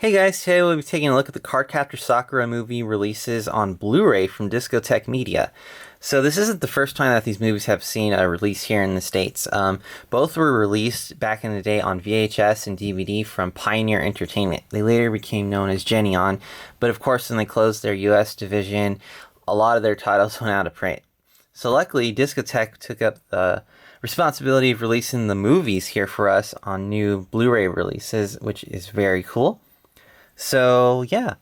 Hey guys, today we'll be taking a look at the Cardcaptor Sakura movie releases on Blu-ray from Discotek Media. So this isn't the first time that these movies have seen a release here in the States. Both were released back in the day on VHS and DVD from Pioneer Entertainment. They later became known as Geneon, but of course when they closed their US division, a lot of their titles went out of print. So luckily, Discotek took up the responsibility of releasing the movies here for us on new Blu-ray releases, which is very cool. So yeah,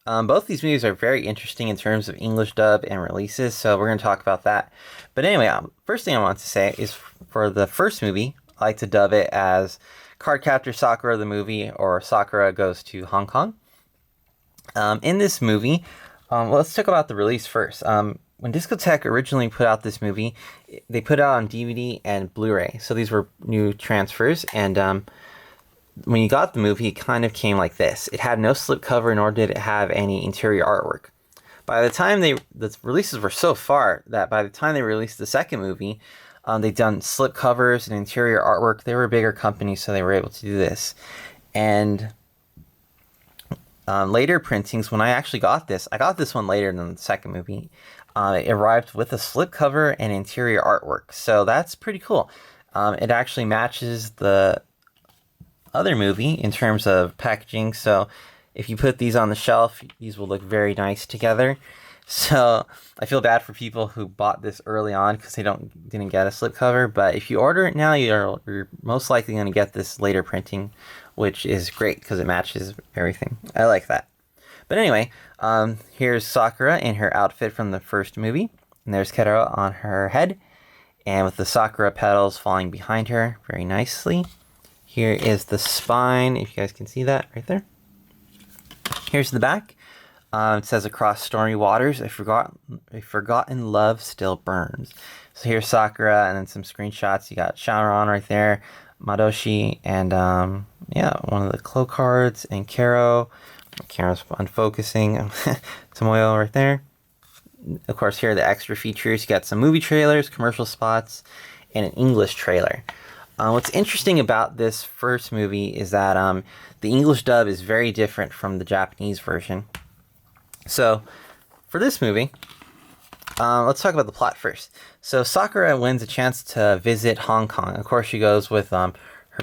both these movies are very interesting in terms of English dub and releases, so we're going to talk about that. But anyway, first thing I want to say is for the first movie, I like to dub it as Cardcaptor Sakura the movie, or Sakura Goes to Hong Kong. In this movie, let's talk about the release first. When Discotek originally put out this movie, they put it out on DVD and Blu-ray, so these were new transfers, and when you got the movie, it kind of came like this. It had no slipcover, nor did it have any interior artwork. By the time the releases were so far that by the time they released the second movie, they'd done slipcovers and interior artwork. They were a bigger company, so they were able to do this. And later printings, when I actually got this, I got this one later than the second movie. It arrived with a slipcover and interior artwork, so that's pretty cool. It actually matches the other movie in terms of packaging, so if you put these on the shelf, these will look very nice together. So I feel bad for people who bought this early on because they didn't get a slipcover, but if you order it now, you're most likely going to get this later printing, which is great because it matches everything. I like that. But anyway, here's Sakura in her outfit from the first movie, and there's Kero on her head, and with the Sakura petals falling behind her very nicely. Here is the spine, if you guys can see that right there. Here's the back. It says, across stormy waters, a forgotten love still burns. So here's Sakura, and then some screenshots. You got Shanron right there, Madoshi, and yeah, one of the Clo cards, and Kero. Kero's unfocusing. Tomoyo right there. Of course, here are the extra features. You got some movie trailers, commercial spots, and an English trailer. What's interesting about this first movie is that the English dub is very different from the Japanese version. So, for this movie, let's talk about the plot first. So, Sakura wins a chance to visit Hong Kong. Of course, she goes with her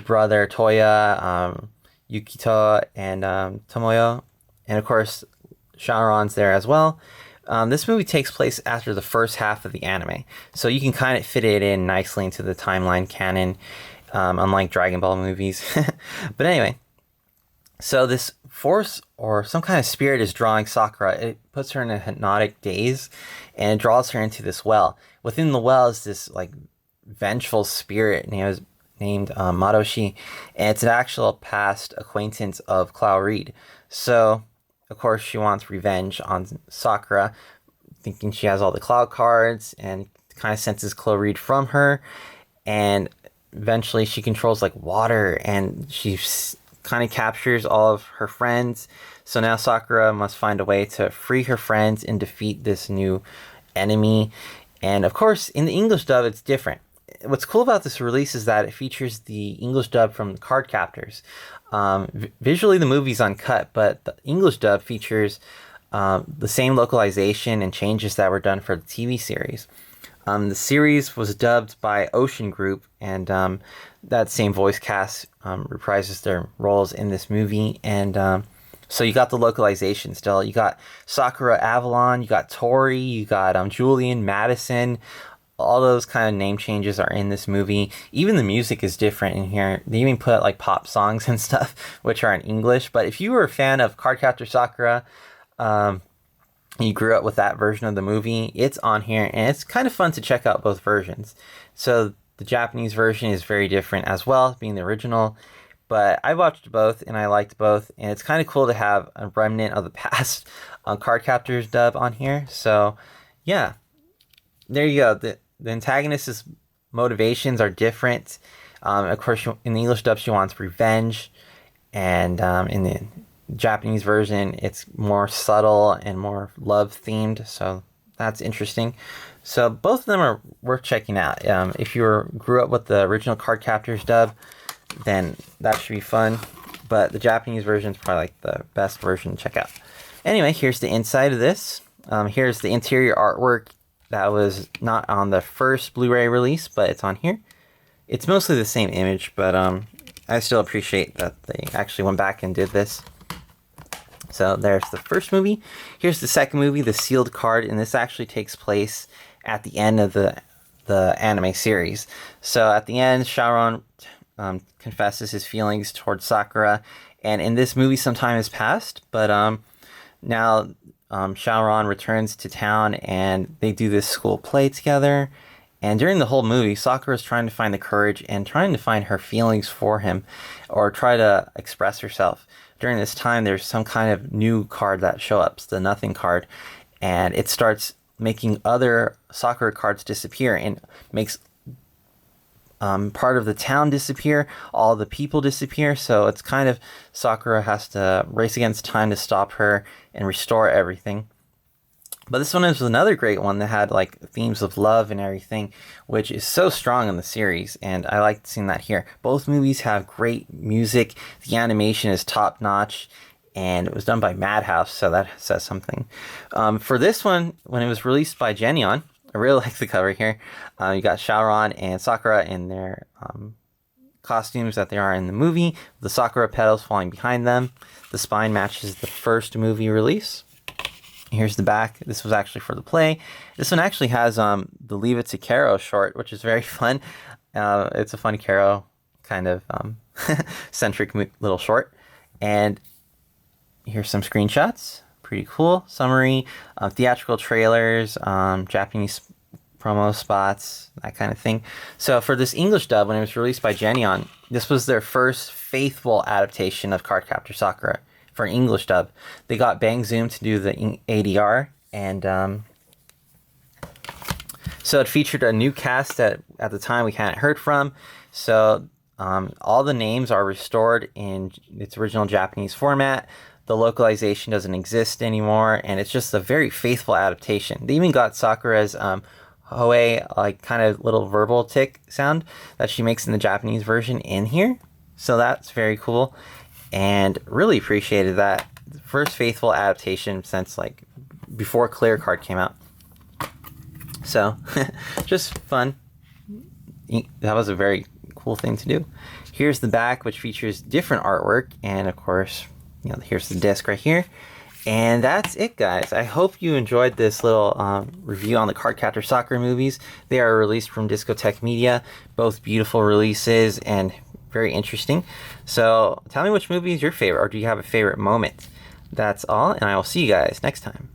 brother Toya, Yukito, and Tomoyo. And of course, Shanron's there as well. This movie takes place after the first half of the anime, so you can kind of fit it in nicely into the timeline canon, unlike Dragon Ball movies. But anyway, so this force or some kind of spirit is drawing Sakura. It puts her in a hypnotic daze, and it draws her into this well. Within the well is this like vengeful spirit named Madoshi, and it's an actual past acquaintance of Clow Reed. So of course, she wants revenge on Sakura, thinking she has all the cloud cards, and kind of senses Clo Reed from her. And eventually she controls like water, and she kind of captures all of her friends. So now Sakura must find a way to free her friends and defeat this new enemy. And of course, in the English dub, it's different. What's cool about this release is that it features the English dub from the Cardcaptors. Visually, the movie's uncut, but the English dub features the same localization and changes that were done for the TV series. The series was dubbed by Ocean Group, and that same voice cast reprises their roles in this movie. And so you got the localization still. You got Sakura Avalon, you got Tori, you got Julian, Madison. All those kind of name changes are in this movie. Even the music is different in here. They even put like pop songs and stuff, which are in English. But if you were a fan of Cardcaptor Sakura, you grew up with that version of the movie, it's on here. And it's kind of fun to check out both versions. So the Japanese version is very different as well, being the original. But I watched both, and I liked both. And it's kind of cool to have a remnant of the past Cardcaptors dub on here. So yeah, there you go. The antagonist's motivations are different. Of course, in the English dub, she wants revenge. And in the Japanese version, it's more subtle and more love-themed. So that's interesting. So both of them are worth checking out. If you grew up with the original Cardcaptors dub, then that should be fun. but the Japanese version is probably like the best version to check out. Anyway, here's the inside of this. Here's the interior artwork that was not on the first Blu-ray release, but it's on here. It's mostly the same image, but I still appreciate that they actually went back and did this. So there's the first movie. Here's the second movie, the sealed card, and this actually takes place at the end of the anime series. So at the end, Shaoran confesses his feelings towards Sakura, and in this movie some time has passed, but now Shaoran returns to town and they do this school play together. And during the whole movie, Sakura is trying to find the courage and trying to find her feelings for him, or try to express herself. During this time, there's some kind of new card that shows up, the nothing card, and it starts making other Sakura cards disappear and makes part of the town disappear, all the people disappear. So it's kind of Sakura has to race against time to stop her and restore everything. But this one is another great one that had like themes of love and everything, which is so strong in the series, and I like seeing that here. Both movies have great music, the animation is top notch, and it was done by Madhouse, so that says something. For this one, when it was released by Genion, I really like the cover here. You got Shaoran and Sakura in their costumes that they are in the movie, the Sakura petals falling behind them. The spine matches the first movie release. Here's the back. This was actually for the play. This one actually has the Leave It to Karo short, which is very fun. It's a funny Karo kind of centric little short. And here's some screenshots. Pretty cool. Summary, theatrical trailers, Japanese promo spots, that kind of thing. So for this English dub, when it was released by Genion, this was their first faithful adaptation of Cardcaptor Sakura. For an English dub, they got Bang Zoom to do the ADR, and so it featured a new cast that at the time we hadn't heard from. So all the names are restored in its original Japanese format. The localization doesn't exist anymore, and it's just a very faithful adaptation. They even got Sakura's Hoe, like kind of little verbal tick sound that she makes in the Japanese version in here. So that's very cool. And really appreciated that. First faithful adaptation since like before Clear Card came out. So just fun. That was a very cool thing to do. Here's the back, which features different artwork, and of course, you know, here's the disc right here. And that's it, guys. I hope you enjoyed this little review on the Cardcaptor Sakura movies. They are released from Discotek Media. Both beautiful releases and very interesting. So tell me which movie is your favorite, or do you have a favorite moment? That's all, and I will see you guys next time.